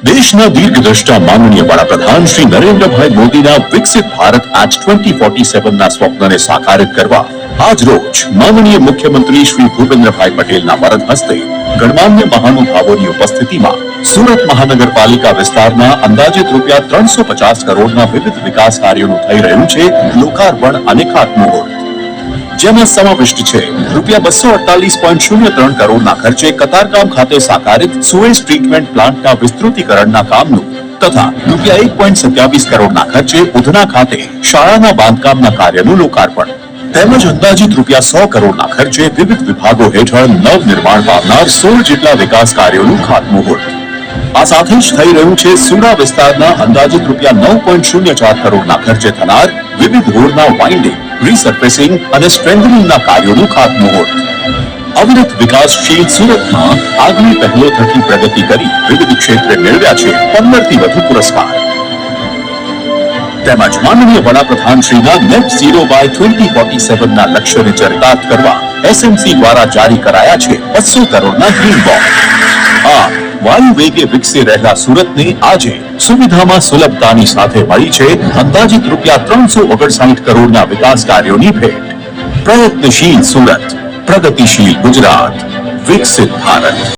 દેશના દીર્ઘદ્રષ્ટા માનનીય વડાપ્રધાન શ્રી નરેન્દ્રભાઈ મોદીના વિકસિત ભારત એટ 2047ના સ્વપ્નને સાકારિત કરવા આજ રોજ માનનીય મુખ્યમંત્રી શ્રી ભૂપેન્દ્રભાઈ પટેલના વરદ હસ્તે ગણમાન્ય મહાનુભાવોની ઉપસ્થિતિમાં સુરત મહાનગરપાલિકા વિસ્તારના અંદાજિત રૂપિયા 350 કરોડના વિવિધ વિકાસ કાર્યોનું થઈ રહ્યું છે લોકાર્પણ અને ખાતમુહૂર્ત, જેમાં સમાવિષ્ટ છે રૂપિયા 248.03 કરોડના ખર્ચે કતારગામ ખાતે સાકારિત સુએજ ટ્રીટમેન્ટ પ્લાન્ટના વિસ્તૃતીકરણના કામનું તથા રૂપિયા 1.27 કરોડના ખર્ચે ઉધના ખાતે શાળાના બાંધકામના કાર્યનું લોકાર્પણ તેમજ અંદાજિત રૂપિયા 100 કરોડના ખર્ચે વિવિધ વિભાગો હેઠળ નવનિર્માણ પામનાર 16 જેટલા વિકાસ કાર્યોનું ખાતમુહૂર્ત. આ સાથે જ થઈ રહ્યું છે સુડા વિસ્તારના અંદાજિત રૂપિયા 9.04 કરોડના ખર્ચે થનાર વિવિધ રોડના વાઇન્ડિંગ, રીસર્ફેસિંગ અને સ્ટ્રેન્થનિંગના કાર્યોનું ખાતમુહૂર્ત. અવિરત વિકાસશીલ સુરતમાં આગવી પહેલો થકી પ્રગતિ કરી વિવિધ ક્ષેત્રે મેળવ્યા છે 15 થી વધુ પુરસ્કાર. તેમજ માનનીય વડાપ્રધાન શ્રીના નેટ ઝીરો બાય 2047ના લક્ષ્યને ચરિતાર્થ કરવા એસએમસી દ્વારા જારી કરાયા છે 200 કરોડના ગ્રીન બોન્ડ. આ વાયુ વેગે વિકસી રહેલા સુરતને આજે સુવિધામાં સુલભતાની સાથે મળી છે અંદાજિત રૂપિયા 359 કરોડના વિકાસ કાર્યોની ભેટ. પ્રયત્નશીલ સુરત, પ્રગતિશીલ ગુજરાત, વિકસિત ભારત.